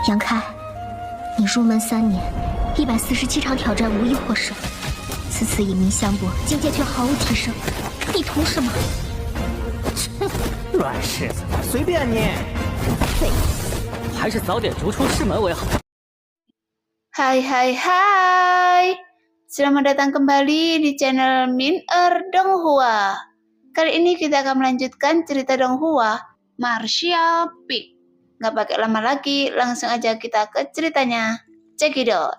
杨开，你入门3年，147场挑战无一获胜，此次以名相搏，境界却毫无提升，你图什么？乱柿子，随便你。废物，还是早点逐出师门为好。Hai, selamat datang kembali di channel Min-er Donghua. Kali ini kita akan melanjutkan cerita Donghua, Martial Peak. Gak pakai lama lagi, langsung aja kita ke ceritanya. Check it out.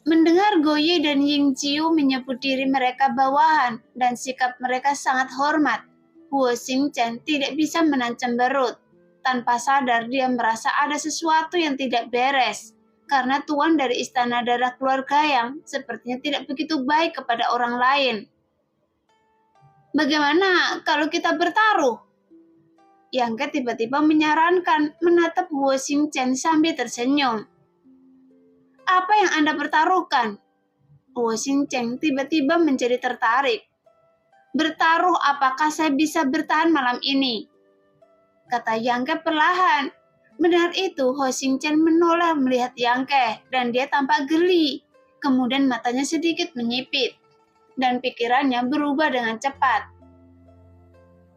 Mendengar Goye dan Ying Jiu menyebut diri mereka bawahan dan sikap mereka sangat hormat, Huo Xingchen tidak bisa menahan cemberut. Tanpa sadar dia merasa ada sesuatu yang tidak beres. Karena tuan dari istana darah keluarga yang sepertinya tidak begitu baik kepada orang lain. Bagaimana kalau kita bertaruh? Yangke tiba-tiba menyarankan menatap Huo Xingchen sambil tersenyum. Apa yang Anda pertaruhkan? Huo Xingchen tiba-tiba menjadi tertarik. Bertaruh apakah saya bisa bertahan malam ini? Kata Yangke perlahan. Mendengar itu, Huo Xingchen menoleh melihat Yangke dan dia tampak geli. Kemudian matanya sedikit menyipit dan pikirannya berubah dengan cepat.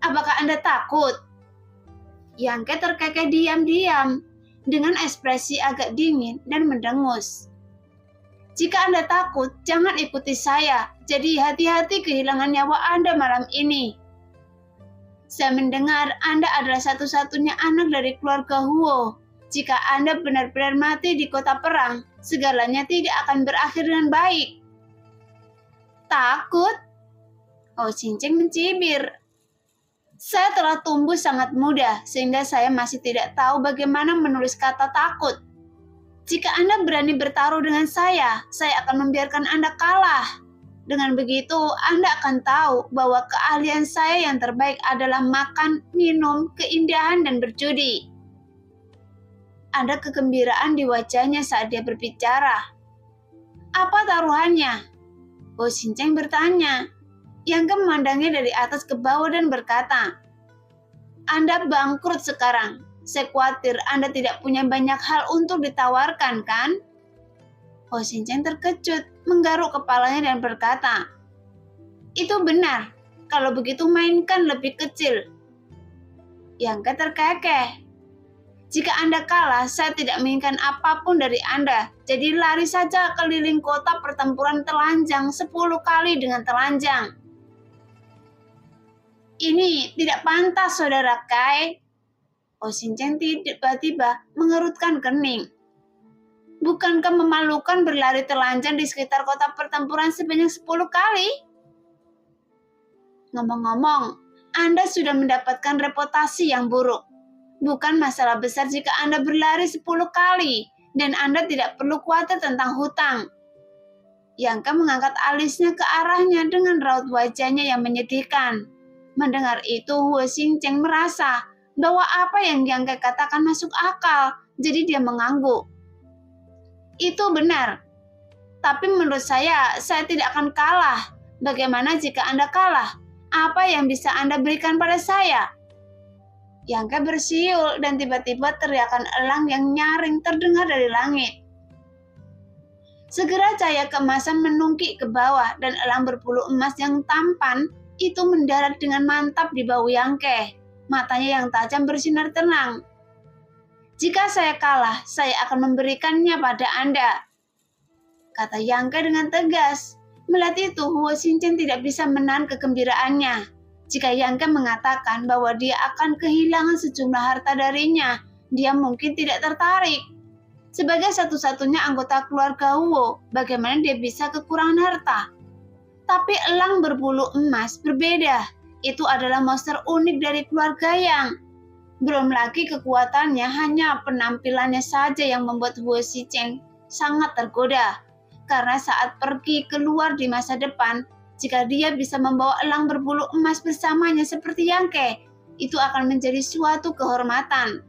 Apakah Anda takut? Yangke terkekeh diam-diam dengan ekspresi agak dingin dan mendengus. Jika Anda takut, jangan ikuti saya. Jadi hati-hati kehilangan nyawa Anda malam ini. Saya mendengar Anda adalah satu-satunya anak dari keluarga Huo. Jika Anda benar-benar mati di kota perang, segalanya tidak akan berakhir dengan baik. Takut? Huo Xingchen mencibir. Saya telah tumbuh sangat muda, sehingga saya masih tidak tahu bagaimana menulis kata takut. Jika Anda berani bertaruh dengan saya akan membiarkan Anda kalah. Dengan begitu, Anda akan tahu bahwa keahlian saya yang terbaik adalah makan, minum, keindahan, dan berjudi. Ada kegembiraan di wajahnya saat dia berbicara. Apa taruhannya? Huo Xingchen bertanya. Yangke memandangnya dari atas ke bawah dan berkata, Anda bangkrut sekarang. Saya khawatir Anda tidak punya banyak hal untuk ditawarkan, kan? Huo Xingchen terkejut, menggaruk kepalanya dan berkata, Itu benar, kalau begitu mainkan lebih kecil. Yangke terkekeh. Jika Anda kalah, saya tidak menginginkan apapun dari Anda, jadi lari saja keliling kota pertempuran telanjang 10 kali dengan telanjang. Ini tidak pantas, saudara Kai. Huo Xingchen tiba-tiba mengerutkan kening. Bukankah memalukan berlari telanjang di sekitar kota pertempuran sebanyak 10 kali? Ngomong-ngomong, Anda sudah mendapatkan reputasi yang buruk. Bukan masalah besar jika Anda berlari 10 kali, dan Anda tidak perlu khawatir tentang hutang. Yangke mengangkat alisnya ke arahnya dengan raut wajahnya yang menyedihkan. Mendengar itu, Huo Xingchen merasa bahwa apa yang Yangke katakan masuk akal, jadi dia mengangguk. Itu benar. Tapi menurut saya tidak akan kalah. Bagaimana jika Anda kalah? Apa yang bisa Anda berikan pada saya? Yangke bersiul dan tiba-tiba teriakan elang yang nyaring terdengar dari langit. Segera cahaya keemasan menungkik ke bawah dan elang berbulu emas yang tampan itu mendarat dengan mantap di bahu Yangke. Matanya yang tajam bersinar tenang. Jika saya kalah, saya akan memberikannya pada Anda, kata Yangke dengan tegas. Melihat itu, Huo Xingchen tidak bisa menahan kegembiraannya. Jika Yangke mengatakan bahwa dia akan kehilangan sejumlah harta darinya, dia mungkin tidak tertarik. Sebagai satu-satunya anggota keluarga Huo, bagaimana dia bisa kekurangan harta? Tapi elang berbulu emas berbeda. Itu adalah monster unik dari keluarga Yang. Belum lagi kekuatannya, hanya penampilannya saja yang membuat Huo Xingchen sangat tergoda. Karena saat pergi keluar di masa depan, jika dia bisa membawa elang berbulu emas bersamanya seperti Yangke, itu akan menjadi suatu kehormatan.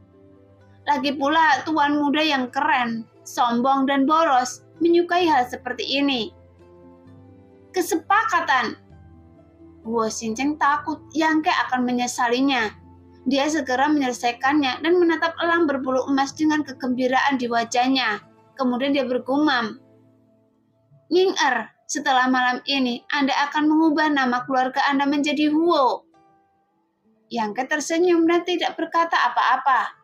Lagi pula tuan muda yang keren, sombong dan boros menyukai hal seperti ini. Kesepakatan. Huo Xingchen takut Yangke akan menyesalinya. Dia segera menyelesaikannya dan menatap elang berbulu emas dengan kegembiraan di wajahnya. Kemudian dia bergumam, "Ning-er, setelah malam ini Anda akan mengubah nama keluarga Anda menjadi Huo." Yang Ke tersenyum dan tidak berkata apa-apa.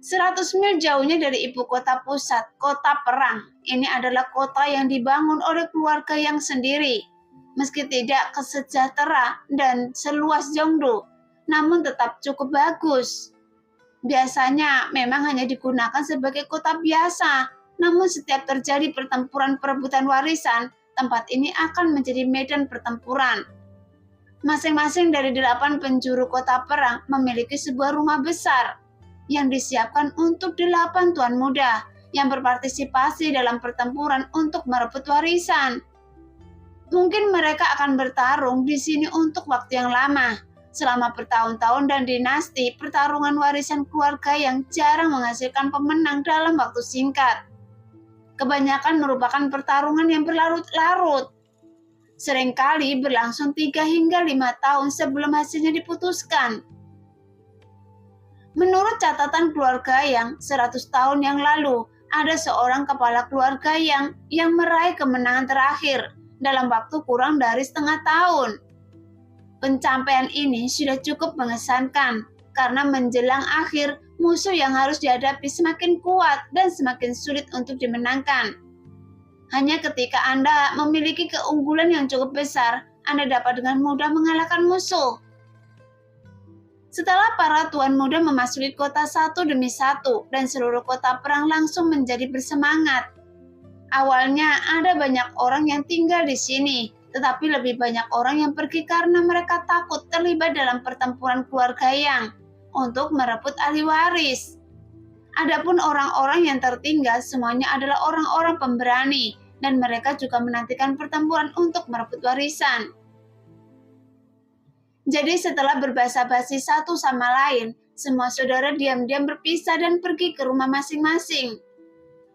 100 mil jauhnya dari ibu kota pusat, kota perang. Ini adalah kota yang dibangun oleh keluarga yang sendiri. Meski tidak sejahtera dan seluas Zhongdu, namun tetap cukup bagus. Biasanya memang hanya digunakan sebagai kota biasa, namun setiap terjadi pertempuran perebutan warisan, tempat ini akan menjadi medan pertempuran. Masing-masing dari 8 penjuru kota perang memiliki sebuah rumah besar yang disiapkan untuk 8 tuan muda yang berpartisipasi dalam pertempuran untuk merebut warisan. Mungkin mereka akan bertarung di sini untuk waktu yang lama, selama bertahun-tahun, dan dinasti pertarungan warisan keluarga yang jarang menghasilkan pemenang dalam waktu singkat. Kebanyakan merupakan pertarungan yang berlarut-larut, seringkali berlangsung 3 hingga 5 tahun sebelum hasilnya diputuskan. Menurut catatan keluarga yang 100 tahun yang lalu, ada seorang kepala keluarga yang meraih kemenangan terakhir dalam waktu kurang dari setengah tahun. Pencapaian ini sudah cukup mengesankan, karena menjelang akhir, musuh yang harus dihadapi semakin kuat dan semakin sulit untuk dimenangkan. Hanya ketika Anda memiliki keunggulan yang cukup besar, Anda dapat dengan mudah mengalahkan musuh. Setelah para tuan muda memasuki kota satu demi satu dan seluruh kota perang langsung menjadi bersemangat. Awalnya ada banyak orang yang tinggal di sini, tetapi lebih banyak orang yang pergi karena mereka takut terlibat dalam pertempuran keluarga yang untuk merebut ahli waris. Adapun orang-orang yang tertinggal semuanya adalah orang-orang pemberani dan mereka juga menantikan pertempuran untuk merebut warisan. Jadi setelah berbasa-basi satu sama lain, semua saudara diam-diam berpisah dan pergi ke rumah masing-masing.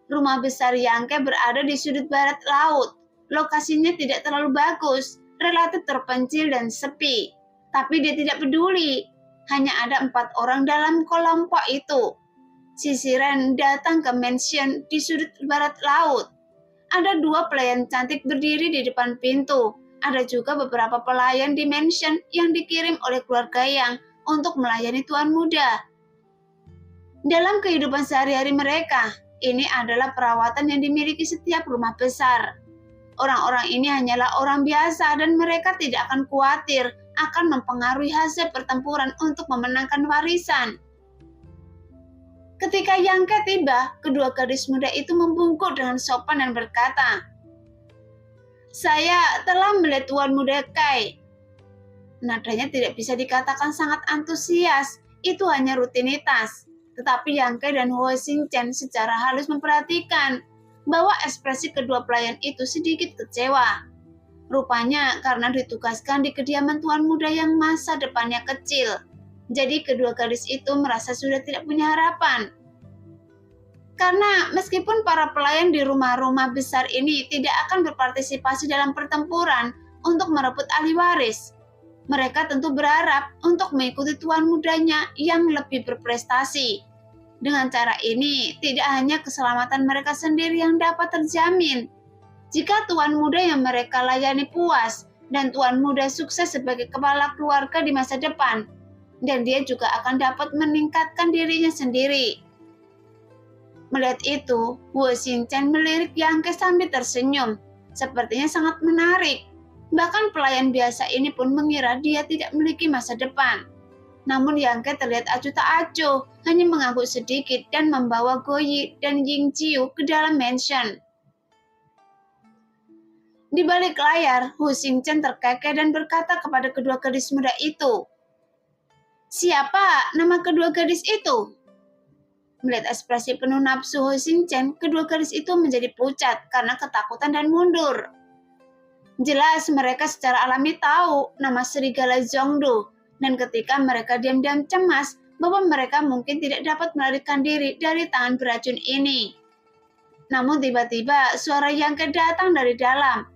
Rumah besar Yang Ke berada di sudut barat laut. Lokasinya tidak terlalu bagus, relatif terpencil dan sepi. Tapi dia tidak peduli. Hanya ada 4 orang dalam kelompok itu. Si Siren datang ke mansion di sudut barat laut. Ada 2 pelayan cantik berdiri di depan pintu. Ada juga beberapa pelayan di mansion yang dikirim oleh keluarga Yang untuk melayani tuan muda. Dalam kehidupan sehari-hari mereka, ini adalah perawatan yang dimiliki setiap rumah besar. Orang-orang ini hanyalah orang biasa dan mereka tidak akan khawatir akan mempengaruhi hasil pertempuran untuk memenangkan warisan. Ketika Yang Ke tiba, kedua gadis muda itu membungkuk dengan sopan dan berkata, "Saya telah melihat Tuan Muda Kai." Nadanya tidak bisa dikatakan sangat antusias, itu hanya rutinitas. Tetapi Yang Ke dan Huo Xingchen secara halus memperhatikan bahwa ekspresi kedua pelayan itu sedikit kecewa. Rupanya karena ditugaskan di kediaman tuan muda yang masa depannya kecil. Jadi kedua gadis itu merasa sudah tidak punya harapan. Karena meskipun para pelayan di rumah-rumah besar ini tidak akan berpartisipasi dalam pertempuran untuk merebut ahli waris, mereka tentu berharap untuk mengikuti tuan mudanya yang lebih berprestasi. Dengan cara ini, tidak hanya keselamatan mereka sendiri yang dapat terjamin. Jika tuan muda yang mereka layani puas dan tuan muda sukses sebagai kepala keluarga di masa depan, dan dia juga akan dapat meningkatkan dirinya sendiri. Melihat itu, Huo Xingchen melirik Yang Ke sambil tersenyum. Sepertinya sangat menarik. Bahkan pelayan biasa ini pun mengira dia tidak memiliki masa depan. Namun Yang Ke terlihat acuh tak acuh, hanya mengangguk sedikit dan membawa Goyi dan Ying Jiu ke dalam mansion. Di balik layar, Huo Xingchen terkekeh dan berkata kepada kedua gadis muda itu, "Siapa nama kedua gadis itu?" Melihat ekspresi penuh nafsu Huo Xingchen, kedua gadis itu menjadi pucat karena ketakutan dan mundur. Jelas mereka secara alami tahu nama serigala Zhongdu, dan ketika mereka diam-diam cemas bahwa mereka mungkin tidak dapat melarikan diri dari tangan beracun ini. Namun tiba-tiba suara Yang Ke datang dari dalam.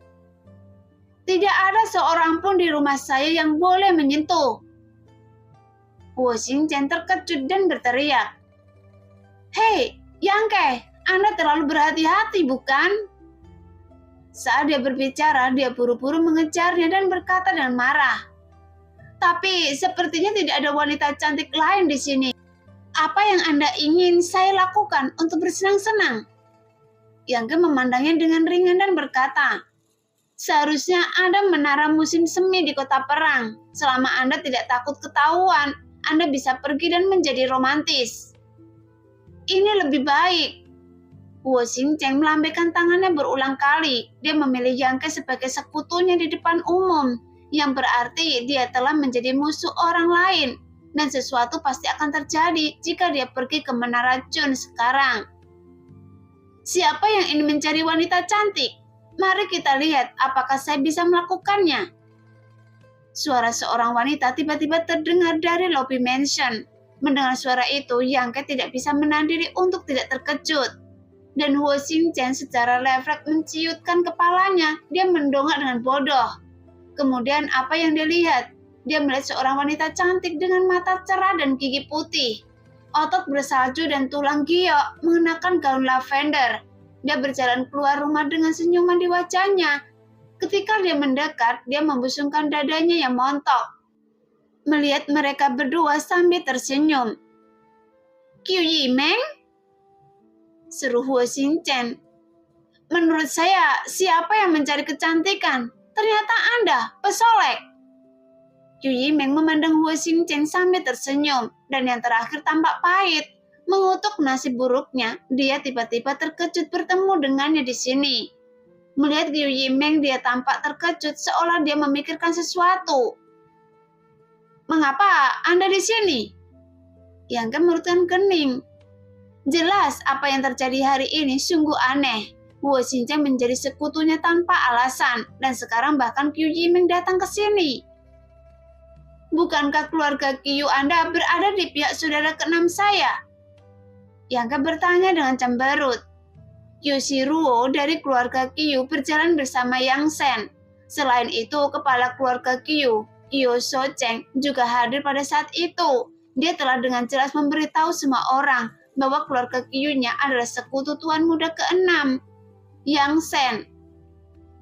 "Tidak ada seorang pun di rumah saya yang boleh menyentuh." Wu Xingchen terkejut dan berteriak, "Hei, Yang Ke, Anda terlalu berhati-hati bukan?" Saat dia berbicara, dia buru-buru mengejarnya dan berkata dengan marah, "Tapi sepertinya tidak ada wanita cantik lain di sini. Apa yang Anda ingin saya lakukan untuk bersenang-senang?" Yang Ke memandangnya dengan ringan dan berkata, "Seharusnya Anda menara musim semi di kota perang. Selama Anda tidak takut ketahuan, Anda bisa pergi dan menjadi romantis. Ini lebih baik." Wu Xingchen melambaikan tangannya berulang kali. Dia memilih Yang Ke sebagai sekutunya di depan umum, yang berarti dia telah menjadi musuh orang lain, dan sesuatu pasti akan terjadi jika dia pergi ke Menara Chun sekarang. Siapa yang ingin mencari wanita cantik? Mari kita lihat apakah saya bisa melakukannya. Suara seorang wanita tiba-tiba terdengar dari lobi mansion. Mendengar suara itu, Yang Ke tidak bisa menahan diri untuk tidak terkejut. Dan Wu Xingchen secara refleks menciutkan kepalanya. Dia mendongak dengan bodoh. Kemudian apa yang dia lihat? Dia melihat seorang wanita cantik dengan mata cerah dan gigi putih, otot bersalju dan tulang giok, mengenakan gaun lavender. Dia berjalan keluar rumah dengan senyuman di wajahnya. Ketika dia mendekat, dia membusungkan dadanya yang montok. Melihat mereka berdua sambil tersenyum. "Qiu Yimeng?" seru Wu Xingchen. "Menurut saya, siapa yang mencari kecantikan? Ternyata Anda, pesolek." Qiu Yimeng memandang Wu Xingchen sambil tersenyum, dan yang terakhir tampak pahit. Mengutuk nasib buruknya, dia tiba-tiba terkejut bertemu dengannya di sini. Melihat Qiu Yimeng, dia tampak terkejut seolah dia memikirkan sesuatu. "Mengapa Anda di sini?" Yang Ke mengerutkan kening. Jelas apa yang terjadi hari ini sungguh aneh. Wu Xingchen menjadi sekutunya tanpa alasan, dan sekarang bahkan Qiu Yimeng datang ke sini. "Bukankah keluarga Qiu Anda berada di pihak saudara keenam saya?" Yang Ke bertanya dengan cemberut. Qiu Shiruo dari keluarga Qiu berjalan bersama Yang Shen. Selain itu, kepala keluarga Qiu, Qiu Shoucheng, juga hadir pada saat itu. Dia telah dengan jelas memberitahu semua orang bahwa keluarga Qiu-nya adalah sekutu tuan muda ke-6, Yang Shen.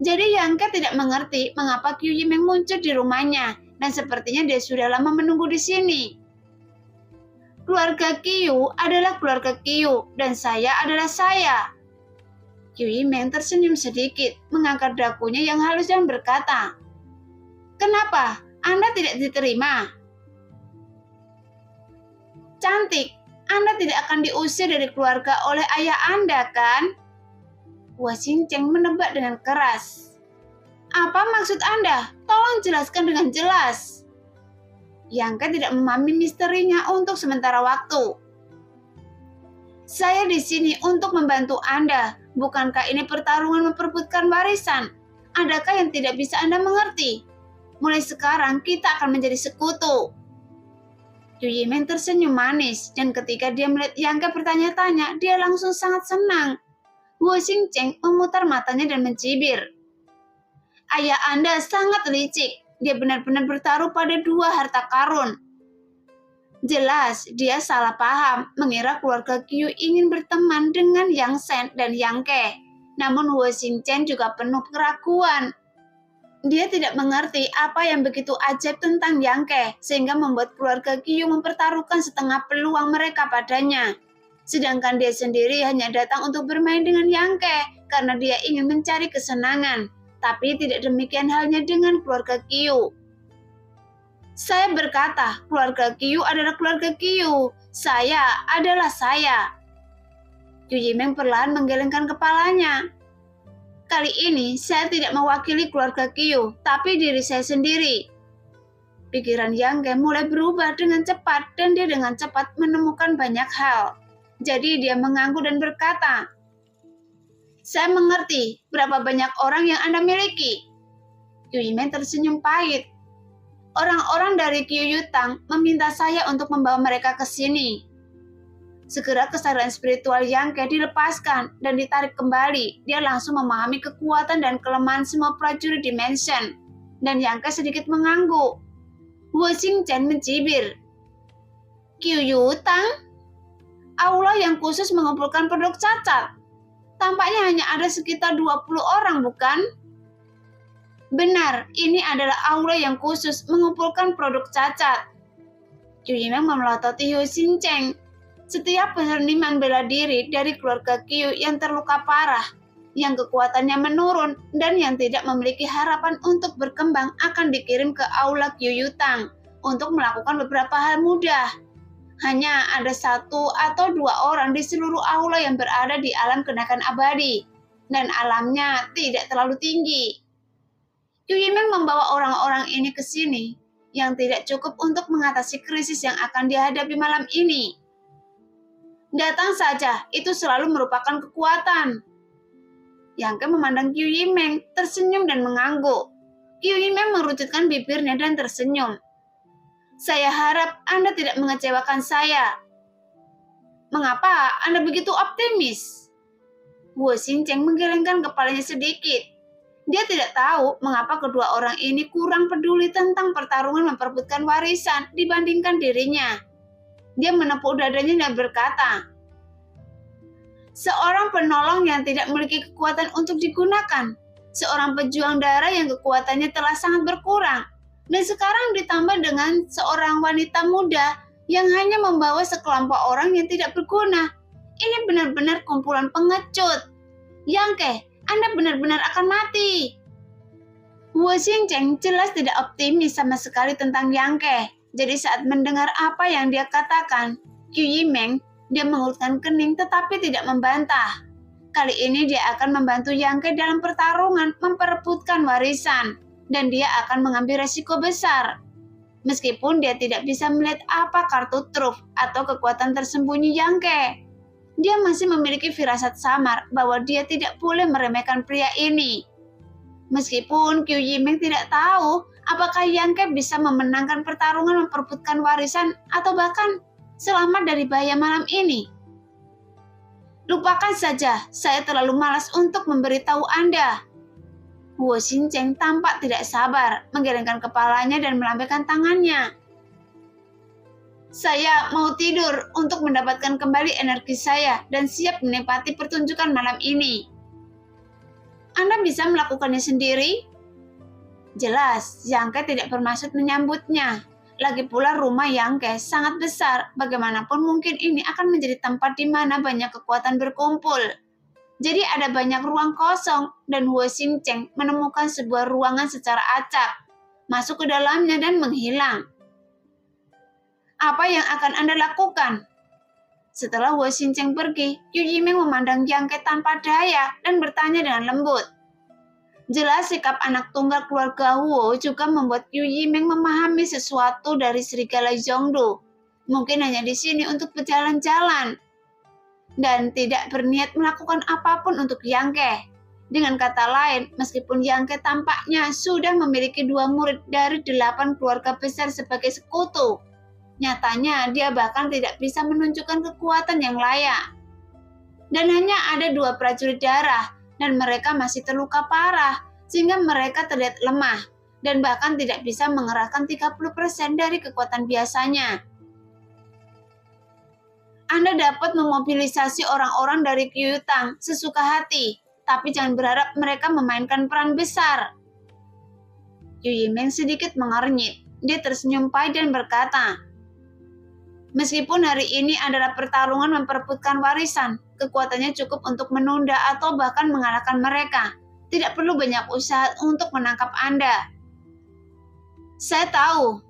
Jadi Yang Ke tidak mengerti mengapa Qiu Yimeng muncul di rumahnya, dan sepertinya dia sudah lama menunggu di sini. "Keluarga Qiu adalah keluarga Qiu, dan saya adalah saya." Qiu Yimeng tersenyum sedikit, mengangkat dagunya yang halus dan berkata, "Kenapa Anda tidak diterima? Cantik, Anda tidak akan diusir dari keluarga oleh ayah Anda, kan?" Wu Xingchen menebak dengan keras. "Apa maksud Anda? Tolong jelaskan dengan jelas." Yang Ke tidak memahami misterinya untuk sementara waktu. "Saya di sini untuk membantu Anda. Bukankah ini pertarungan memperebutkan warisan? Adakah yang tidak bisa Anda mengerti? Mulai sekarang kita akan menjadi sekutu." Qiu Yimeng tersenyum manis, dan ketika dia melihat Yang Ke bertanya-tanya, dia langsung sangat senang. Wu Xingchen memutar matanya dan mencibir. "Ayah Anda sangat licik. Dia benar-benar bertaruh pada 2 harta karun." Jelas dia salah paham, mengira keluarga Qiu ingin berteman dengan Yang Shen dan Yang Ke. Namun Wu Xingchen juga penuh keraguan. Dia tidak mengerti apa yang begitu ajaib tentang Yang Ke, sehingga membuat keluarga Qiu mempertaruhkan setengah peluang mereka padanya. Sedangkan dia sendiri hanya datang untuk bermain dengan Yang Ke, karena dia ingin mencari kesenangan. Tapi tidak demikian halnya dengan keluarga Qiu. "Saya berkata, keluarga Qiu adalah keluarga Qiu. Saya adalah saya." Qiu Yimeng perlahan menggelengkan kepalanya. "Kali ini saya tidak mewakili keluarga Qiu, tapi diri saya sendiri." Pikiran Yang Ke mulai berubah dengan cepat, dan dia dengan cepat menemukan banyak hal. Jadi dia mengangguk dan berkata, "Saya mengerti berapa banyak orang yang Anda miliki." Qiu Yimeng tersenyum pahit. "Orang-orang dari Qiu Yutang meminta saya untuk membawa mereka ke sini." Segera kesadaran spiritual Yang Ke dilepaskan dan ditarik kembali. Dia langsung memahami kekuatan dan kelemahan semua prajurit di mansion. Dan Yang Ke sedikit mengangguk. Wu Xingchen mencibir, Qiyutang? Aula yang khusus mengumpulkan produk cacat. Tampaknya hanya ada sekitar 20 orang, bukan? Benar, ini adalah aula yang khusus mengumpulkan produk cacat. Qiu Yimeng memelototi Hu Xincheng. Setiap seniman bela diri dari keluarga Qiu yang terluka parah, yang kekuatannya menurun, dan yang tidak memiliki harapan untuk berkembang akan dikirim ke aula Qiyutang untuk melakukan beberapa hal mudah. Hanya ada 1 atau 2 orang di seluruh aula yang berada di alam kenaikan abadi, dan alamnya tidak terlalu tinggi. Qiu Yimeng membawa orang-orang ini ke sini yang tidak cukup untuk mengatasi krisis yang akan dihadapi malam ini. Datang saja, itu selalu merupakan kekuatan. Yang Ke memandang Qiu Yimeng, tersenyum dan mengangguk. Qiu Yimeng mengerucutkan bibirnya dan tersenyum. Saya harap Anda tidak mengecewakan saya. Mengapa Anda begitu optimis? Hu Xincheng menggelengkan kepalanya sedikit. Dia tidak tahu mengapa kedua orang ini kurang peduli tentang pertarungan memperebutkan warisan dibandingkan dirinya. Dia menepuk dadanya dan berkata, seorang penolong yang tidak memiliki kekuatan untuk digunakan, seorang pejuang darah yang kekuatannya telah sangat berkurang, dan sekarang ditambah dengan seorang wanita muda yang hanya membawa sekelompok orang yang tidak berguna. Ini benar-benar kumpulan pengecut. Yang Ke, Anda benar-benar akan mati. Hu Xincheng jelas tidak optimis sama sekali tentang Yang Ke. Jadi saat mendengar apa yang dia katakan, Qiu Yimeng, dia mengulurkan kening tetapi tidak membantah. Kali ini dia akan membantu Yang Ke dalam pertarungan memperebutkan warisan, dan dia akan mengambil resiko besar. Meskipun dia tidak bisa melihat apa kartu truf atau kekuatan tersembunyi Yang Ke, dia masih memiliki firasat samar bahwa dia tidak boleh meremehkan pria ini. Meskipun Qiu Yimeng tidak tahu apakah Yang Ke bisa memenangkan pertarungan memperebutkan warisan atau bahkan selamat dari bahaya malam ini. Lupakan saja, saya terlalu malas untuk memberitahu Anda. Hu Xincheng tampak tidak sabar, menggelengkan kepalanya dan melambaikan tangannya. Saya mau tidur untuk mendapatkan kembali energi saya dan siap menikmati pertunjukan malam ini. Anda bisa melakukannya sendiri? Jelas, Yang Ke tidak bermaksud menyambutnya. Lagi pula rumah Yang Ke sangat besar, bagaimanapun mungkin ini akan menjadi tempat di mana banyak kekuatan berkumpul. Jadi ada banyak ruang kosong dan Hu Xincheng menemukan sebuah ruangan secara acak, masuk ke dalamnya dan menghilang. Apa yang akan Anda lakukan? Setelah Hu Xincheng pergi, Qiu Yimeng memandang Yang Ke tanpa daya dan bertanya dengan lembut. Jelas sikap anak tunggal keluarga Hu juga membuat Qiu Yimeng memahami sesuatu dari serigala Zhongdu. Mungkin hanya di sini untuk berjalan-jalan dan tidak berniat melakukan apapun untuk Yang Ke. Dengan kata lain, meskipun Yang Ke tampaknya sudah memiliki 2 murid dari 8 keluarga besar sebagai sekutu, nyatanya dia bahkan tidak bisa menunjukkan kekuatan yang layak. Dan hanya ada 2 prajurit darah, dan mereka masih terluka parah, sehingga mereka terlihat lemah, dan bahkan tidak bisa mengerahkan 30% dari kekuatan biasanya. Anda dapat memobilisasi orang-orang dari Qiyutang sesuka hati, tapi jangan berharap mereka memainkan peran besar. Qiu Yimeng sedikit mengernyit. Dia tersenyum pahit dan berkata, meskipun hari ini adalah pertarungan memperebutkan warisan, kekuatannya cukup untuk menunda atau bahkan mengalahkan mereka. Tidak perlu banyak usaha untuk menangkap Anda. Saya tahu.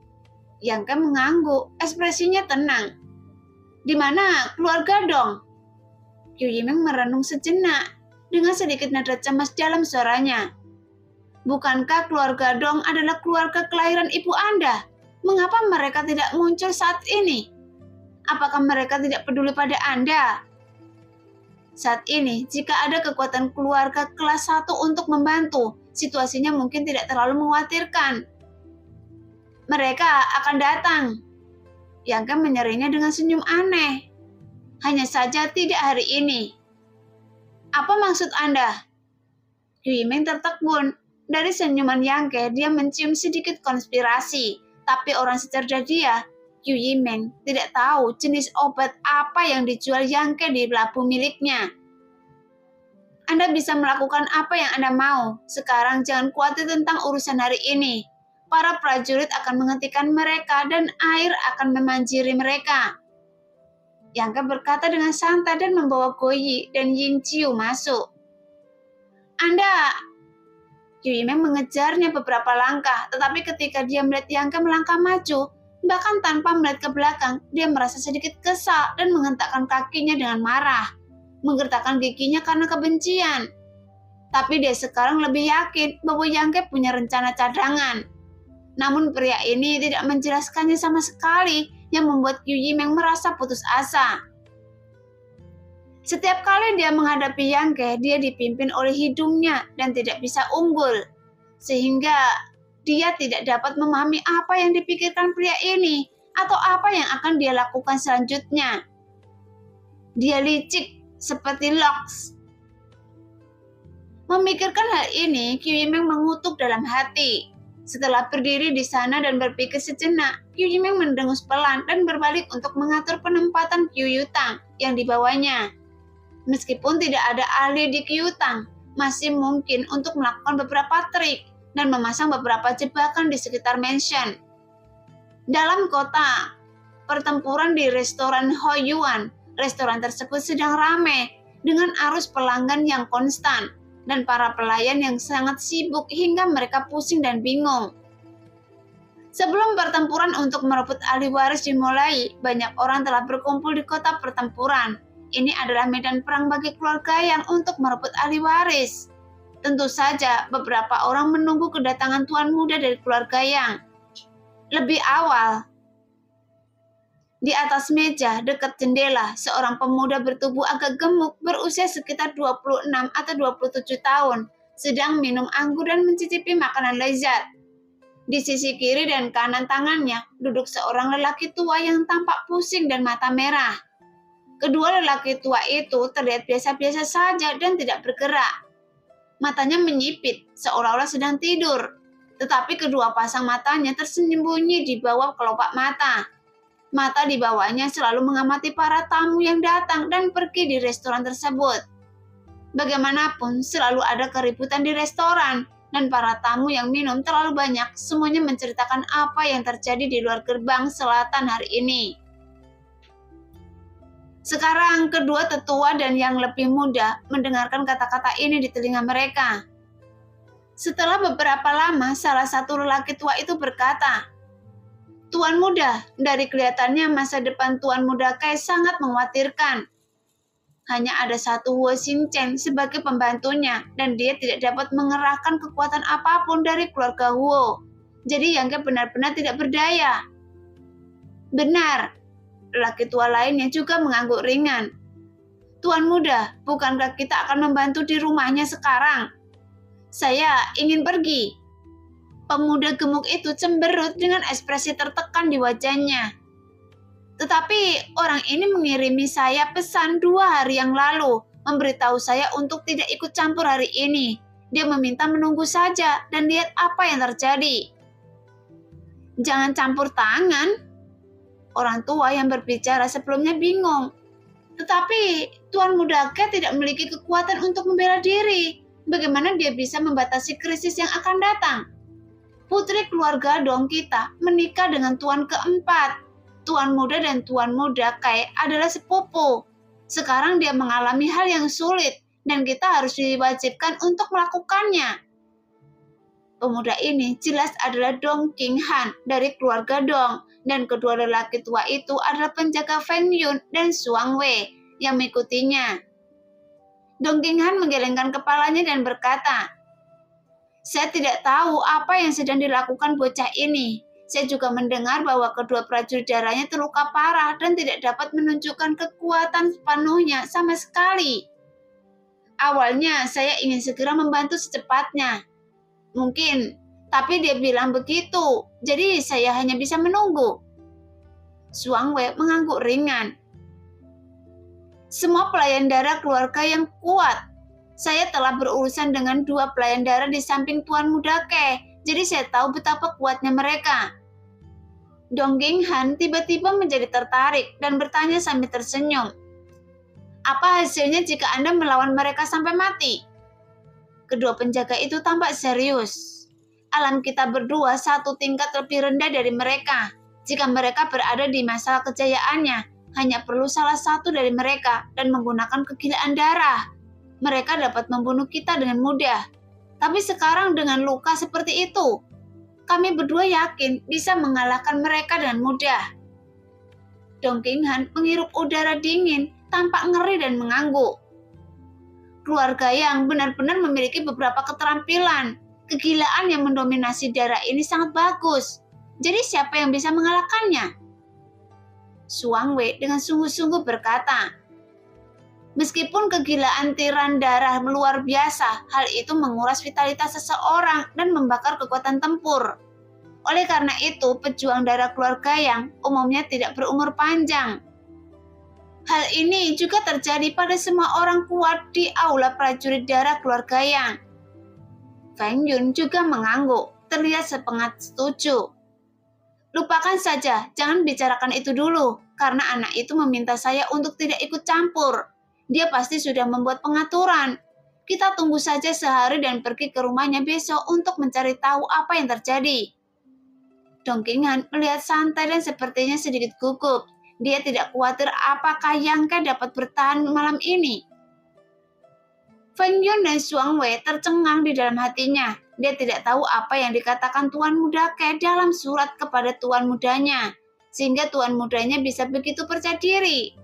Yang Ke mengangguk, ekspresinya tenang. Di mana keluarga Dong? Qiu Yimeng merenung sejenak dengan sedikit nada cemas dalam suaranya. Bukankah keluarga Dong adalah keluarga kelahiran ibu Anda? Mengapa mereka tidak muncul saat ini? Apakah mereka tidak peduli pada Anda? Saat ini, jika ada kekuatan keluarga kelas 1 untuk membantu, situasinya mungkin tidak terlalu mengkhawatirkan. Mereka akan datang. Yang Ke menyerinnya dengan senyum aneh. Hanya saja tidak hari ini. Apa maksud Anda? Qiu Yimeng tertegun. Dari senyuman Yang Ke, dia mencium sedikit konspirasi. Tapi orang secerdas dia, Qiu Yimeng tidak tahu jenis obat apa yang dijual Yang Ke di labu miliknya. Anda bisa melakukan apa yang Anda mau. Sekarang jangan khawatir tentang urusan hari ini. Para prajurit akan menghentikan mereka dan air akan memanjiri mereka. Yang Ke berkata dengan santai dan membawa Goyi dan Yin Qiu masuk. Qiu Yimeng mengejarnya beberapa langkah, tetapi ketika dia melihat Yang Ke melangkah maju, bahkan tanpa melihat ke belakang, dia merasa sedikit kesal dan menghentakkan kakinya dengan marah, menggertakkan giginya karena kebencian. Tapi dia sekarang lebih yakin bahwa Yang Ke punya rencana cadangan. Namun pria ini tidak menjelaskannya sama sekali, yang membuat Qiu Yimeng merasa putus asa. Setiap kali dia menghadapi Yang Ke, dia dipimpin oleh hidungnya dan tidak bisa unggul, sehingga dia tidak dapat memahami apa yang dipikirkan pria ini atau apa yang akan dia lakukan selanjutnya. Dia licik seperti Lox. Memikirkan hal ini, Qiu Yimeng mengutuk dalam hati. Setelah berdiri di sana dan berpikir sejenak, Qiu Yimeng mendengus pelan dan berbalik untuk mengatur penempatan Qiu Yutang yang dibawanya. Meskipun tidak ada ahli di Qiu Yutang, masih mungkin untuk melakukan beberapa trik dan memasang beberapa jebakan di sekitar mansion. Dalam kota, pertempuran di restoran Ho Yuan, restoran tersebut sedang ramai dengan arus pelanggan yang konstan dan para pelayan yang sangat sibuk hingga mereka pusing dan bingung. Sebelum pertempuran untuk merebut ahli waris dimulai, banyak orang telah berkumpul di kota pertempuran. Ini adalah medan perang bagi keluarga yang untuk merebut ahli waris. Tentu saja beberapa orang menunggu kedatangan tuan muda dari keluarga Yang. Lebih awal, di atas meja dekat jendela, seorang pemuda bertubuh agak gemuk berusia sekitar 26 atau 27 tahun sedang minum anggur dan mencicipi makanan lezat. Di sisi kiri dan kanan tangannya duduk seorang lelaki tua yang tampak pusing dan mata merah. Kedua lelaki tua itu terlihat biasa-biasa saja dan tidak bergerak. Matanya menyipit, seolah-olah sedang tidur. Tetapi kedua pasang matanya tersembunyi di bawah kelopak mata. Mata di bawahnya selalu mengamati para tamu yang datang dan pergi di restoran tersebut. Bagaimanapun, selalu ada keributan di restoran, dan para tamu yang minum terlalu banyak semuanya menceritakan apa yang terjadi di luar gerbang selatan hari ini. Sekarang kedua tetua dan yang lebih muda mendengarkan kata-kata ini di telinga mereka. Setelah beberapa lama, salah satu lelaki tua itu berkata, "Tuan muda, dari kelihatannya masa depan Tuan muda Kai sangat mengkhawatirkan. Hanya ada satu Wu Xingchen sebagai pembantunya, dan dia tidak dapat mengerahkan kekuatan apapun dari keluarga Wu. Jadi Yang Ke benar-benar tidak berdaya." "Benar." Lelaki tua lainnya juga mengangguk ringan. "Tuan muda, bukankah kita akan membantu di rumahnya sekarang? Saya ingin pergi." Pemuda gemuk itu cemberut dengan ekspresi tertekan di wajahnya. "Tetapi orang ini mengirimi saya pesan 2 hari yang lalu, memberitahu saya untuk tidak ikut campur hari ini. Dia meminta menunggu saja dan lihat apa yang terjadi." "Jangan campur tangan." Orang tua yang berbicara sebelumnya bingung. "Tetapi Tuan muda Ke tidak memiliki kekuatan untuk membela diri. Bagaimana dia bisa membatasi krisis yang akan datang? Putri keluarga Dong kita menikah dengan tuan keempat. Tuan muda dan Tuan muda Kai adalah sepupu. Sekarang dia mengalami hal yang sulit dan kita harus diwajibkan untuk melakukannya." Pemuda ini jelas adalah Dong Qinghan dari keluarga Dong, dan kedua lelaki tua itu adalah penjaga Feng Yun dan Suang Wei yang mengikutinya. Dong Qinghan menggelengkan kepalanya dan berkata, "Saya tidak tahu apa yang sedang dilakukan bocah ini. Saya juga mendengar bahwa kedua prajurit darahnya terluka parah dan tidak dapat menunjukkan kekuatan sepenuhnya sama sekali. Awalnya saya ingin segera membantu secepatnya. Mungkin, tapi dia bilang begitu, jadi saya hanya bisa menunggu." Suang Wei mengangguk ringan. "Semua pelayan darah keluarga yang kuat. Saya telah berurusan dengan 2 pelayan darah di samping Tuan muda Ke, jadi saya tahu betapa kuatnya mereka." Dong Ginghan tiba-tiba menjadi tertarik dan bertanya sambil tersenyum. Apa hasilnya jika Anda melawan mereka sampai mati? Kedua penjaga itu tampak serius. Alam kita berdua satu tingkat lebih rendah dari mereka. Jika mereka berada di masa kejayaannya, hanya perlu salah satu dari mereka dan menggunakan kegilaan darah. Mereka dapat membunuh kita dengan mudah. Tapi sekarang dengan luka seperti itu, kami berdua yakin bisa mengalahkan mereka dengan mudah. Dong Ginghan menghirup udara dingin, tampak ngeri dan mengangguk. Keluarga yang benar-benar memiliki beberapa keterampilan. Kegilaan yang mendominasi darah ini sangat bagus. Jadi siapa yang bisa mengalahkannya? Suang Wei dengan sungguh-sungguh berkata, meskipun kegilaan tiran darah luar biasa, hal itu menguras vitalitas seseorang dan membakar kekuatan tempur. Oleh karena itu, pejuang darah keluarga yang umumnya tidak berumur panjang. Hal ini juga terjadi pada semua orang kuat di aula prajurit darah keluarga yang. Feng Yun juga mengangguk, terlihat sepengat setuju. Lupakan saja, jangan bicarakan itu dulu, karena anak itu meminta saya untuk tidak ikut campur. Dia pasti sudah membuat pengaturan. Kita tunggu saja sehari dan pergi ke rumahnya besok untuk mencari tahu apa yang terjadi. Dong Ginghan melihat santai dan sepertinya sedikit gugup. Dia tidak khawatir apakah Yang Ke dapat bertahan malam ini. Feng Yun dan Suang Wei tercengang di dalam hatinya. Dia tidak tahu apa yang dikatakan Tuan Muda Ke dalam surat kepada Tuan Mudanya, sehingga Tuan Mudanya bisa begitu percaya diri.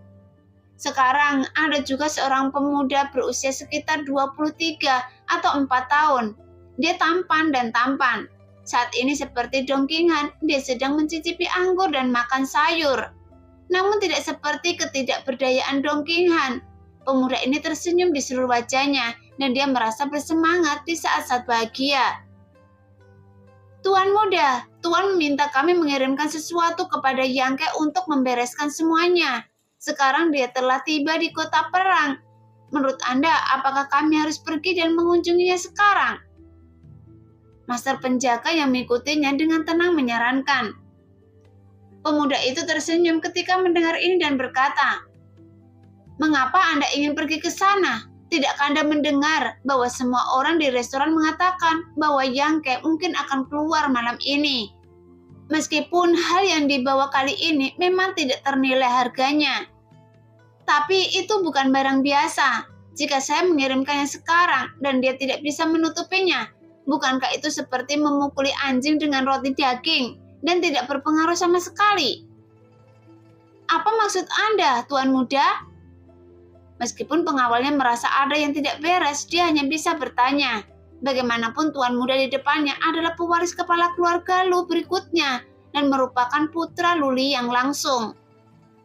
Sekarang ada juga seorang pemuda berusia sekitar 23 atau 4 tahun. Dia tampan dan tampan. Saat ini seperti Dong Ginghan, dia sedang mencicipi anggur dan makan sayur. Namun tidak seperti ketidakberdayaan Dong Ginghan. Pemuda ini tersenyum di seluruh wajahnya dan dia merasa bersemangat di saat-saat bahagia. Tuan Muda, Tuan meminta kami mengirimkan sesuatu kepada Yang Ke untuk membereskan semuanya. Sekarang dia telah tiba di kota perang. Menurut Anda, apakah kami harus pergi dan mengunjunginya sekarang? Master penjaga yang mengikutinya dengan tenang menyarankan. Pemuda itu tersenyum ketika mendengar ini dan berkata, mengapa Anda ingin pergi ke sana? Tidakkah Anda mendengar bahwa semua orang di restoran mengatakan bahwa Yang Ke mungkin akan keluar malam ini? Meskipun hal yang dibawa kali ini memang tidak ternilai harganya. Tapi itu bukan barang biasa. Jika saya mengirimkannya sekarang dan dia tidak bisa menutupinya, bukankah itu seperti memukuli anjing dengan roti daging dan tidak berpengaruh sama sekali? Apa maksud Anda, Tuan Muda? Meskipun pengawalnya merasa ada yang tidak beres, dia hanya bisa bertanya. Bagaimanapun Tuan Muda di depannya adalah pewaris kepala keluarga Lu berikutnya dan merupakan putra Lu Liyang langsung.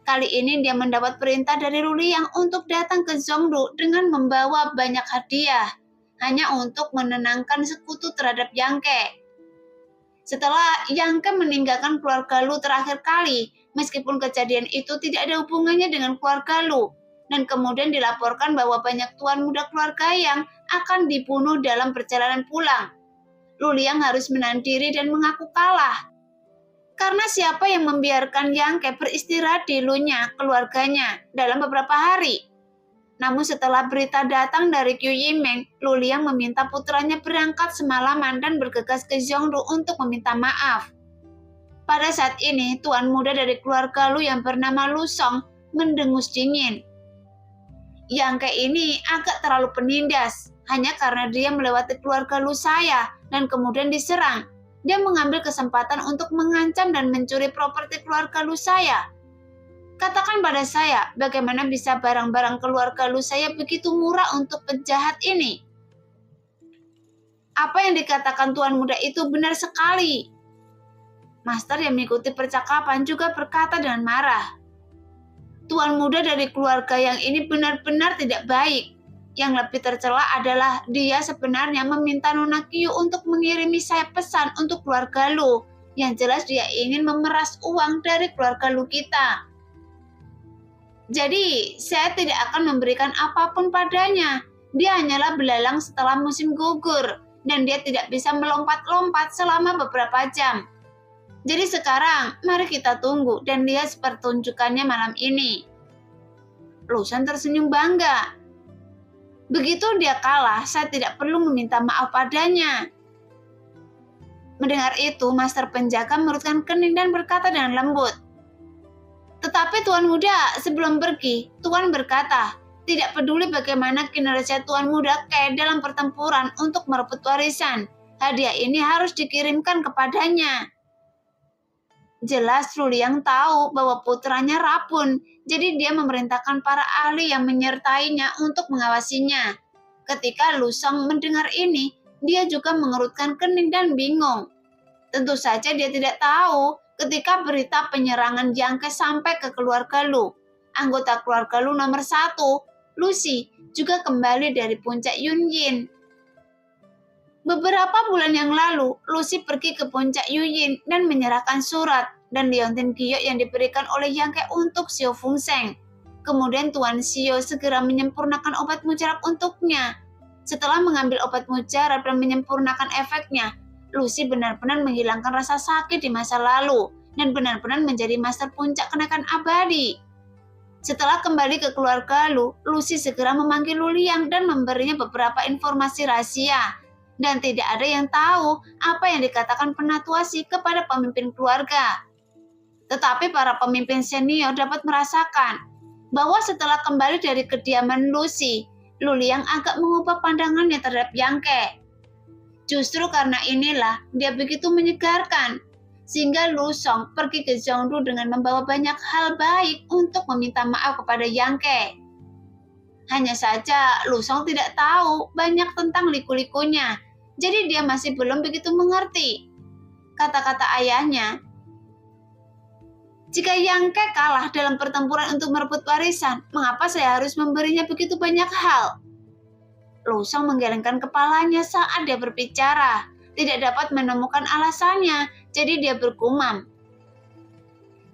Kali ini dia mendapat perintah dari Lu Liyang untuk datang ke Zhonglu dengan membawa banyak hadiah, hanya untuk menenangkan sekutu terhadap Yang Ke. Setelah Yang Ke meninggalkan keluarga Lu terakhir kali, meskipun kejadian itu tidak ada hubungannya dengan keluarga Lu, dan kemudian dilaporkan bahwa banyak tuan muda keluarga yang akan dibunuh dalam perjalanan pulang. Lu Liyang harus menahan diri dan mengaku kalah. Karena siapa yang membiarkan Yang Ke beristirahat di Lu-nya, keluarganya, dalam beberapa hari? Namun setelah berita datang dari Qiu Yimeng, Lu Liyang meminta putranya berangkat semalaman dan bergegas ke Zhonglu untuk meminta maaf. Pada saat ini, tuan muda dari keluarga Lu yang bernama Lu Song mendengus dingin. Yang Ke ini agak terlalu penindas, hanya karena dia melewati keluarga Lu saya dan kemudian diserang. Dia mengambil kesempatan untuk mengancam dan mencuri properti keluarga Lu saya. Katakan pada saya, bagaimana bisa barang-barang keluarga Lu saya begitu murah untuk penjahat ini? Apa yang dikatakan tuan muda itu benar sekali. Master yang mengikuti percakapan juga berkata dengan marah. Tuan muda dari keluarga yang ini benar-benar tidak baik. Yang lebih tercela adalah dia sebenarnya meminta Nona Qiu untuk mengirimi saya pesan untuk keluarga Lu. Yang jelas dia ingin memeras uang dari keluarga Lu kita. Jadi, saya tidak akan memberikan apapun padanya. Dia hanyalah belalang setelah musim gugur, dan dia tidak bisa melompat-lompat selama beberapa jam. Jadi sekarang, mari kita tunggu dan lihat pertunjukannya malam ini. Lusan tersenyum bangga. Begitu dia kalah, saya tidak perlu meminta maaf padanya. Mendengar itu, Master Penjaga mengerutkan kening dan berkata dengan lembut. Tetapi Tuan Muda, sebelum pergi, Tuan berkata, tidak peduli bagaimana kinerja Tuan Muda Ke dalam pertempuran untuk merebut warisan, hadiah ini harus dikirimkan kepadanya. Jelas Lu Liang tahu bahwa putranya rabun, jadi dia memerintahkan para ahli yang menyertainya untuk mengawasinya. Ketika Lu Song mendengar ini, dia juga mengerutkan kening dan bingung. Tentu saja dia tidak tahu ketika berita penyerangan Yang Ke sampai ke keluarga Lu. Anggota keluarga Lu nomor 1, Lucy, juga kembali dari puncak Yunyin. Beberapa bulan yang lalu, Lucy pergi ke puncak Yunyin dan menyerahkan surat dan liontin giok yang diberikan oleh Yang Ke untuk Xiao Fungsheng. Kemudian Tuan Xiao segera menyempurnakan obat mujarab untuknya. Setelah mengambil obat mujarab dan menyempurnakan efeknya, Lucy benar-benar menghilangkan rasa sakit di masa lalu dan benar-benar menjadi master puncak kenaikan abadi. Setelah kembali ke keluarga Lu, Lucy segera memanggil Lu Liang dan memberinya beberapa informasi rahasia. Dan tidak ada yang tahu apa yang dikatakan Penatuasi kepada pemimpin keluarga. Tetapi para pemimpin senior dapat merasakan bahwa setelah kembali dari kediaman Lucy, Lu Liang agak mengubah pandangannya terhadap Yang Ke. Justru karena inilah dia begitu menyegarkan, sehingga Lu Song pergi ke Zhongdu dengan membawa banyak hal baik untuk meminta maaf kepada Yang Ke. Hanya saja Lu Song tidak tahu banyak tentang liku-likunya, jadi dia masih belum begitu mengerti. Kata-kata ayahnya, jika Yang Ke kalah dalam pertempuran untuk merebut warisan, mengapa saya harus memberinya begitu banyak hal? Lu Song menggelengkan kepalanya saat dia berbicara, tidak dapat menemukan alasannya, jadi dia bergumam.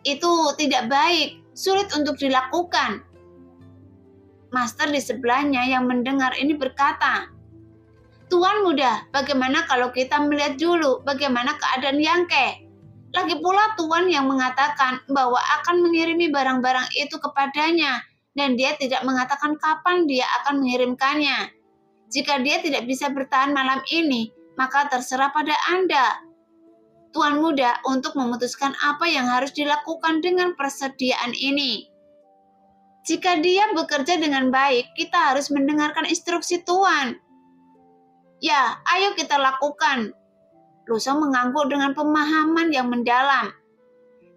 Itu tidak baik, sulit untuk dilakukan. Master di sebelahnya yang mendengar ini berkata, Tuan Muda, bagaimana kalau kita melihat dulu bagaimana keadaan Yang Ke? Lagi pula Tuan yang mengatakan bahwa akan mengirimi barang-barang itu kepadanya, dan dia tidak mengatakan kapan dia akan mengirimkannya. Jika dia tidak bisa bertahan malam ini, maka terserah pada Anda, Tuan Muda, untuk memutuskan apa yang harus dilakukan dengan persediaan ini. Jika dia bekerja dengan baik, kita harus mendengarkan instruksi Tuan. Ya, ayo kita lakukan. Lu Song mengangguk dengan pemahaman yang mendalam.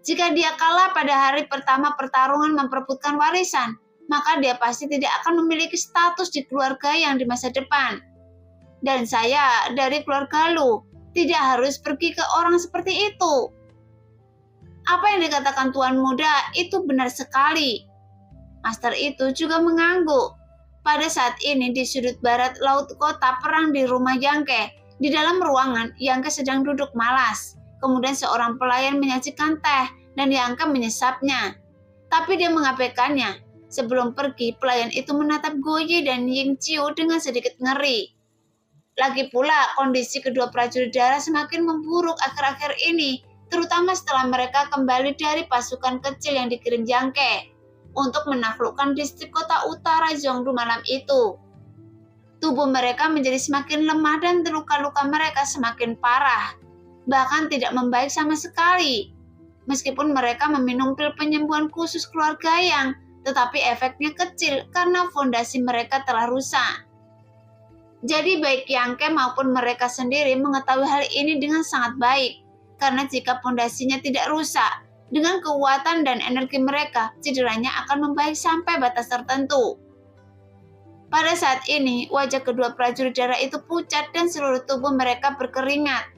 Jika dia kalah pada hari pertama pertarungan memperebutkan warisan, maka dia pasti tidak akan memiliki status di keluarga yang di masa depan. Dan saya dari keluarga Lu tidak harus pergi ke orang seperti itu. Apa yang dikatakan Tuan Muda itu benar sekali. Master itu juga mengangguk. Pada saat ini di sudut barat laut kota perang di rumah Yang Ke, di dalam ruangan Yang Ke sedang duduk malas. Kemudian seorang pelayan menyajikan teh dan Yang Ke menyesapnya. Tapi dia mengabaikannya. Sebelum pergi, pelayan itu menatap Goye dan Ying Qiu dengan sedikit ngeri. Lagi pula, kondisi kedua prajurit darah semakin memburuk akhir-akhir ini, terutama setelah mereka kembali dari pasukan kecil yang dikirim Yang Ke untuk menaklukkan distrik kota utara Zhongdu malam itu. Tubuh mereka menjadi semakin lemah dan luka-luka mereka semakin parah, bahkan tidak membaik sama sekali. Meskipun mereka meminum pil penyembuhan khusus keluarga Yang, tetapi efeknya kecil karena fondasi mereka telah rusak. Jadi baik Yang Ke maupun mereka sendiri mengetahui hal ini dengan sangat baik, karena jika fondasinya tidak rusak, dengan kekuatan dan energi mereka, cederanya akan membaik sampai batas tertentu. Pada saat ini, wajah kedua prajurit darah itu pucat dan seluruh tubuh mereka berkeringat.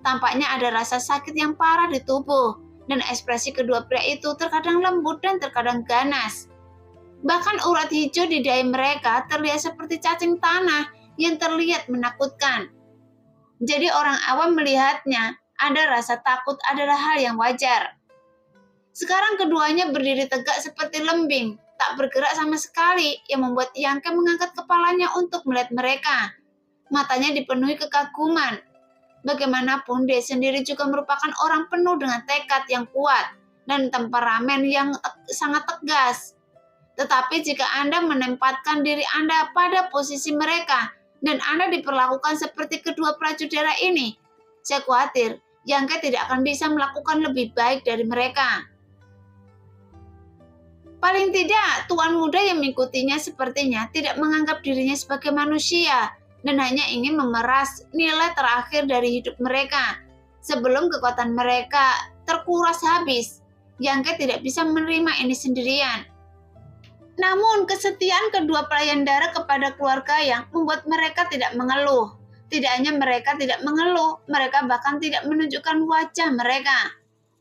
Tampaknya ada rasa sakit yang parah di tubuh, dan ekspresi kedua pria itu terkadang lembut dan terkadang ganas. Bahkan urat hijau di dahi mereka terlihat seperti cacing tanah yang terlihat menakutkan. Jadi orang awam melihatnya, ada rasa takut adalah hal yang wajar. Sekarang keduanya berdiri tegak seperti lembing, tak bergerak sama sekali, yang membuat Yang Ke mengangkat kepalanya untuk melihat mereka. Matanya dipenuhi kekaguman. Bagaimanapun, dia sendiri juga merupakan orang penuh dengan tekad yang kuat dan temperamen yang sangat tegas. Tetapi jika Anda menempatkan diri Anda pada posisi mereka dan Anda diperlakukan seperti kedua prajurit darah ini, saya khawatir Yang Ke tidak akan bisa melakukan lebih baik dari mereka. Paling tidak, tuan muda yang mengikutinya sepertinya tidak menganggap dirinya sebagai manusia dan hanya ingin memeras nilai terakhir dari hidup mereka. Sebelum kekuatan mereka terkuras habis, Yang Ke tidak bisa menerima ini sendirian. Namun, kesetiaan kedua pelayan darah kepada keluarga yang membuat mereka tidak mengeluh. Tidak hanya mereka tidak mengeluh, mereka bahkan tidak menunjukkan wajah mereka.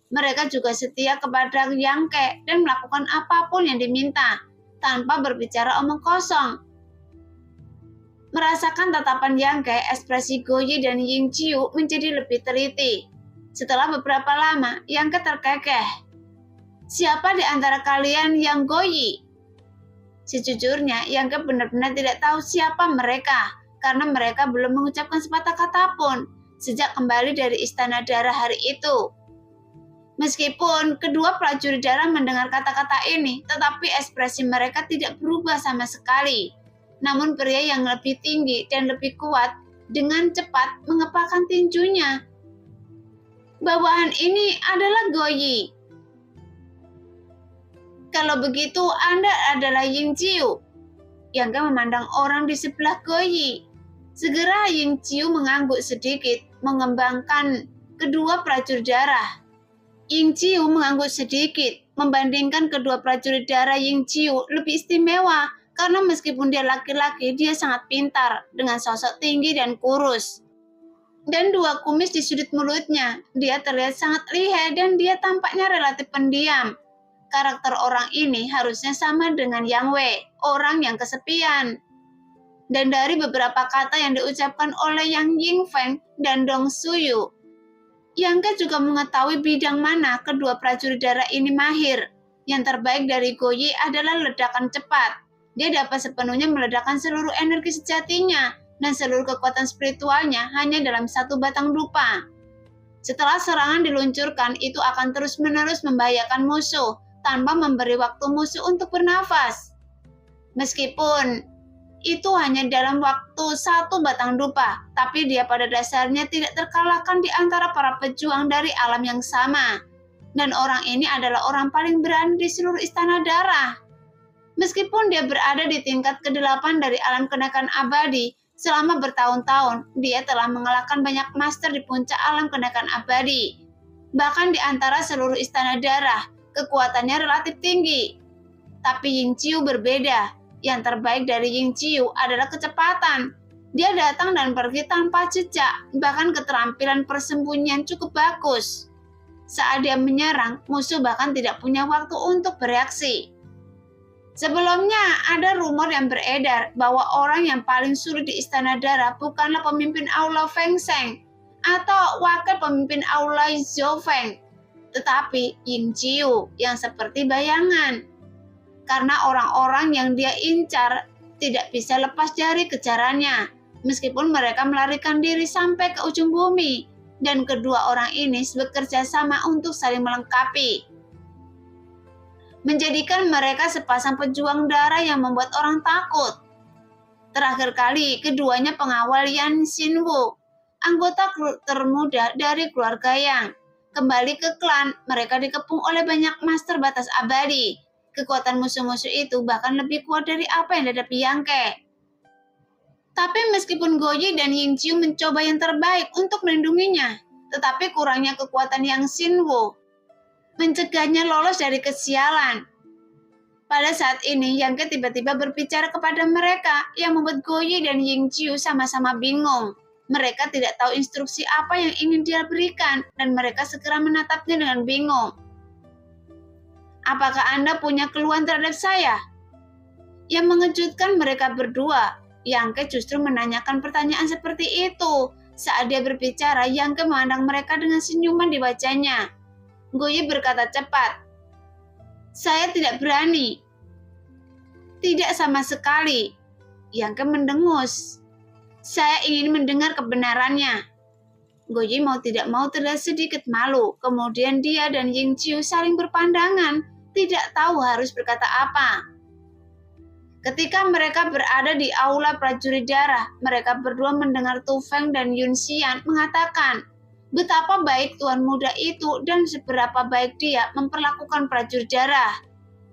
Mereka juga setia kepada Yang Ke dan melakukan apapun yang diminta, tanpa berbicara omong kosong. Merasakan tatapan Yang Ke, ekspresi Goyi dan Ying Qiu menjadi lebih teliti. Setelah beberapa lama, Yang Ke terkekeh. Siapa di antara kalian yang Goyi? Sejujurnya, Yang Ke benar-benar tidak tahu siapa mereka, karena mereka belum mengucapkan sepatah kata pun sejak kembali dari Istana Darah hari itu. Meskipun kedua prajurit darah mendengar kata-kata ini, tetapi ekspresi mereka tidak berubah sama sekali. Namun pria yang lebih tinggi dan lebih kuat dengan cepat mengepalkan tinjunya. Bawahan ini adalah Goyi. Kalau begitu, Anda adalah Ying Qiu. Yang Ke memandang orang di sebelah Goyi. Segera Ying Qiu mengangguk sedikit, mengembangkan kedua prajurit darah. Ying Qiu mengangguk sedikit, membandingkan kedua prajurit darah Ying Qiu lebih istimewa, karena meskipun dia laki-laki, dia sangat pintar, dengan sosok tinggi dan kurus. Dan dua kumis di sudut mulutnya, dia terlihat sangat lihai dan dia tampaknya relatif pendiam. Karakter orang ini harusnya sama dengan Yang Wei, orang yang kesepian. Dan dari beberapa kata yang diucapkan oleh Yang Yingfeng dan Dong Suyu, Yang Ke juga mengetahui bidang mana kedua prajurit darah ini mahir. Yang terbaik dari Goyi adalah ledakan cepat. Dia dapat sepenuhnya meledakkan seluruh energi sejatinya dan seluruh kekuatan spiritualnya hanya dalam satu batang dupa. Setelah serangan diluncurkan, itu akan terus-menerus membahayakan musuh tanpa memberi waktu musuh untuk bernafas. Meskipun itu hanya dalam waktu satu batang dupa, tapi dia pada dasarnya tidak terkalahkan di antara para pejuang dari alam yang sama. Dan orang ini adalah orang paling berani di seluruh Istana Darah. Meskipun dia berada di tingkat ke-8 dari alam kenaikan abadi, selama bertahun-tahun, dia telah mengalahkan banyak master di puncak alam kenaikan abadi. Bahkan di antara seluruh Istana Darah, kekuatannya relatif tinggi. Tapi Ying Qiu berbeda. Yang terbaik dari Ying Qiu adalah kecepatan. Dia datang dan pergi tanpa jejak, bahkan keterampilan persembunyian cukup bagus. Saat dia menyerang, musuh bahkan tidak punya waktu untuk bereaksi. Sebelumnya, ada rumor yang beredar bahwa orang yang paling sulit di Istana Darah bukanlah pemimpin Aula Feng Sheng atau wakil pemimpin Aula Zhou Feng, tetapi Ying Qiu yang seperti bayangan. Karena orang-orang yang dia incar tidak bisa lepas dari kejarannya, meskipun mereka melarikan diri sampai ke ujung bumi, dan kedua orang ini bekerja sama untuk saling melengkapi, menjadikan mereka sepasang pejuang darah yang membuat orang takut. Terakhir kali, keduanya pengawal Yan Xinwu, anggota termuda dari keluarga Yang. Kembali ke klan, mereka dikepung oleh banyak master batas abadi. Kekuatan musuh-musuh itu bahkan lebih kuat dari apa yang dihadapi Yang Ke. Tapi meskipun Goyi dan Ying Qiu mencoba yang terbaik untuk melindunginya, tetapi kurangnya kekuatan Yang Xinwu mencegahnya lolos dari kesialan. Pada saat ini, Yang Ke tiba-tiba berbicara kepada mereka yang membuat Goyi dan Ying Qiu sama-sama bingung. Mereka tidak tahu instruksi apa yang ingin dia berikan, dan mereka segera menatapnya dengan bingung. Apakah Anda punya keluhan terhadap saya? Yang mengejutkan mereka berdua, Yang Ke justru menanyakan pertanyaan seperti itu. Saat dia berbicara, Yang Ke memandang mereka dengan senyuman di wajahnya. Goyi berkata cepat, "Saya tidak berani." "Tidak sama sekali." Yang Ke mendengus. "Saya ingin mendengar kebenarannya." Goyi mau tidak mau terlihat sedikit malu. Kemudian dia dan Yingqiu saling berpandangan, tidak tahu harus berkata apa. Ketika mereka berada di aula prajurit darah, mereka berdua mendengar Tu Feng dan Yun Xian mengatakan betapa baik tuan muda itu dan seberapa baik dia memperlakukan prajurit darah.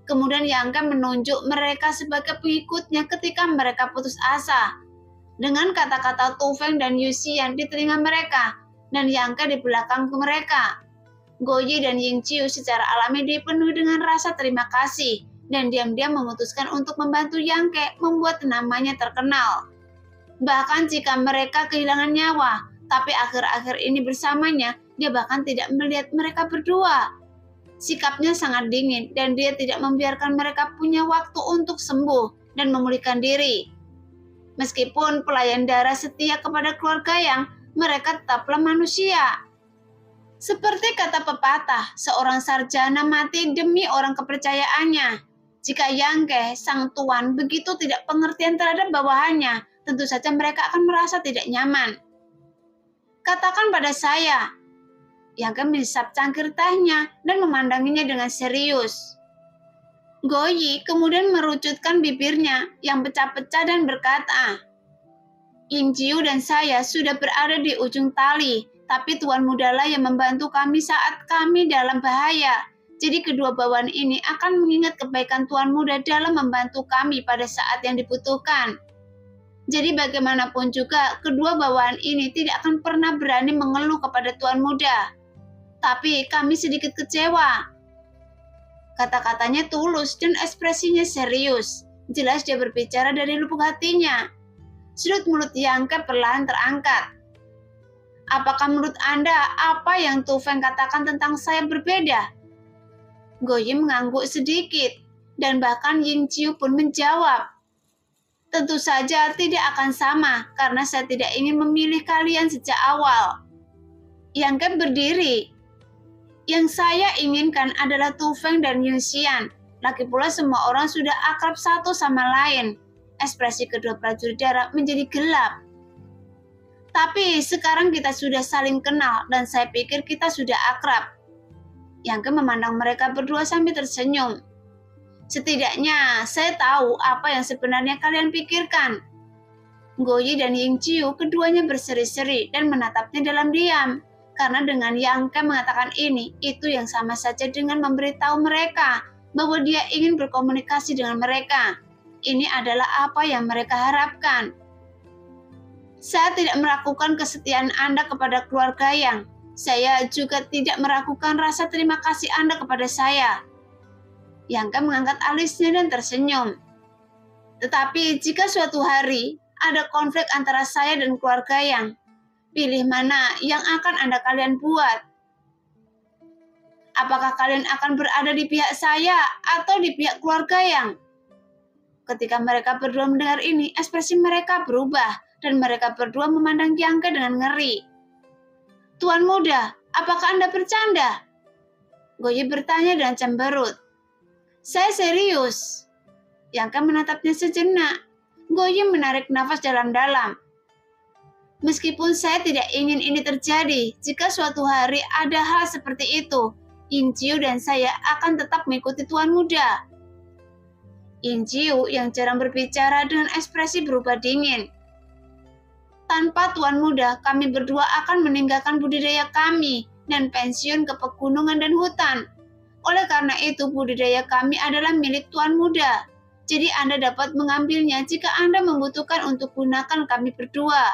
Kemudian Yang Ke menunjuk mereka sebagai pengikutnya ketika mereka putus asa. Dengan kata-kata Tu Feng dan Yu Xian di telinga mereka, dan Yang Ke di belakang mereka. Goyi dan Yingqiu secara alami dipenuhi dengan rasa terima kasih, dan diam-diam memutuskan untuk membantu Yang Ke membuat namanya terkenal. Bahkan jika mereka kehilangan nyawa, tapi akhir-akhir ini bersamanya, dia bahkan tidak melihat mereka berdua. Sikapnya sangat dingin, dan dia tidak membiarkan mereka punya waktu untuk sembuh dan memulihkan diri. Meskipun pelayan darah setia kepada keluarga Yang, mereka tetaplah manusia. Seperti kata pepatah, seorang sarjana mati demi orang kepercayaannya. Jika Yang Ke, sang tuan, begitu tidak pengertian terhadap bawahannya, tentu saja mereka akan merasa tidak nyaman. Katakan pada saya. Yang Ke menghisap cangkir tehnya dan memandanginya dengan serius. Goyi kemudian merucutkan bibirnya yang pecah-pecah dan berkata, Yingqiu dan saya sudah berada di ujung tali, tapi tuan mudalah yang membantu kami saat kami dalam bahaya. Jadi kedua bawahan ini akan mengingat kebaikan tuan muda dalam membantu kami pada saat yang dibutuhkan. Jadi bagaimanapun juga, kedua bawahan ini tidak akan pernah berani mengeluh kepada tuan muda. Tapi kami sedikit kecewa. Kata-katanya tulus dan ekspresinya serius. Jelas dia berbicara dari lubuk hatinya. Sudut mulut Yang Ke perlahan terangkat. Apakah menurut Anda apa yang Tu Feng katakan tentang saya berbeda? Goyi mengangguk sedikit, dan bahkan Yingqiu pun menjawab. Tentu saja tidak akan sama, karena saya tidak ingin memilih kalian sejak awal. Yang Ke berdiri. Yang saya inginkan adalah Tu Feng dan Yun Xian. Lagi pula semua orang sudah akrab satu sama lain. Ekspresi kedua prajurit darah menjadi gelap. Tapi sekarang kita sudah saling kenal dan saya pikir kita sudah akrab. Yang Ke memandang mereka berdua sambil tersenyum. Setidaknya saya tahu apa yang sebenarnya kalian pikirkan. Goyi dan Yingqiu keduanya berseri-seri dan menatapnya dalam diam. Karena dengan Yang Ke mengatakan ini, itu yang sama saja dengan memberitahu mereka bahwa dia ingin berkomunikasi dengan mereka. Ini adalah apa yang mereka harapkan. Saya tidak meragukan kesetiaan Anda kepada keluarga Yang. Saya juga tidak meragukan rasa terima kasih Anda kepada saya. Yang Ke mengangkat alisnya dan tersenyum. Tetapi jika suatu hari ada konflik antara saya dan keluarga Yang, pilih mana yang akan kalian buat? Apakah kalian akan berada di pihak saya atau di pihak keluarga Yang? Ketika mereka berdua mendengar ini, ekspresi mereka berubah dan mereka berdua memandang Yang Ke dengan ngeri. Tuan muda, apakah Anda bercanda? Goyi bertanya dengan cemberut. Saya serius. Yang Ke menatapnya sejenak. Goyi menarik nafas dalam-dalam. Meskipun saya tidak ingin ini terjadi, jika suatu hari ada hal seperti itu, Yingqiu dan saya akan tetap mengikuti tuan muda. Yingqiu yang jarang berbicara dengan ekspresi berubah dingin. Tanpa tuan muda, kami berdua akan meninggalkan budidaya kami dan pensiun ke pegunungan dan hutan. Oleh karena itu, budidaya kami adalah milik tuan muda. Jadi Anda dapat mengambilnya jika Anda membutuhkan untuk gunakan kami berdua.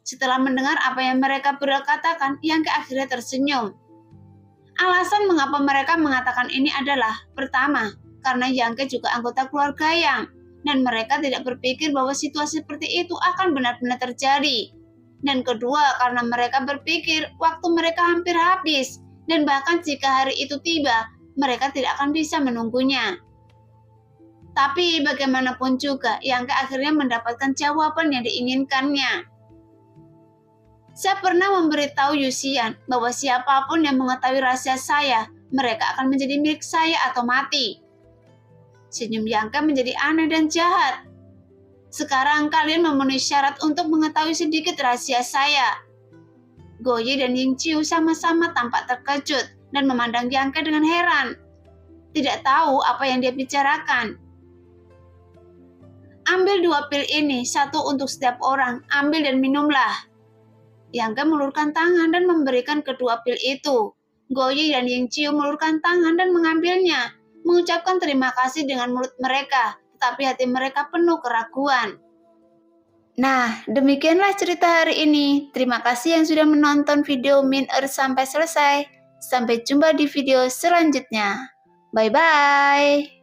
Setelah mendengar apa yang mereka berdua katakan, Yang Ke akhirnya tersenyum. Alasan mengapa mereka mengatakan ini adalah, pertama, karena Yang Ke juga anggota keluarga Yang, dan mereka tidak berpikir bahwa situasi seperti itu akan benar-benar terjadi. Dan kedua, karena mereka berpikir waktu mereka hampir habis, dan bahkan jika hari itu tiba, mereka tidak akan bisa menunggunya. Tapi bagaimanapun juga, Yang Ke akhirnya mendapatkan jawaban yang diinginkannya. Saya pernah memberitahu Yu Xian bahwa siapapun yang mengetahui rahasia saya, mereka akan menjadi milik saya atau mati. Senyum Yang Ke menjadi aneh dan jahat. Sekarang kalian memenuhi syarat untuk mengetahui sedikit rahasia saya. Goye dan Yingqiu sama-sama tampak terkejut dan memandang Yang Ke dengan heran. Tidak tahu apa yang dia bicarakan. Ambil 2 pil ini, 1 untuk setiap orang. Ambil dan minumlah. Yang Ke mengulurkan tangan dan memberikan kedua pil itu. Goye dan Yingqiu mengulurkan tangan dan mengambilnya, mengucapkan terima kasih dengan mulut mereka, tetapi hati mereka penuh keraguan. Nah, demikianlah cerita hari ini. Terima kasih yang sudah menonton video Min Er sampai selesai. Sampai jumpa di video selanjutnya. Bye-bye.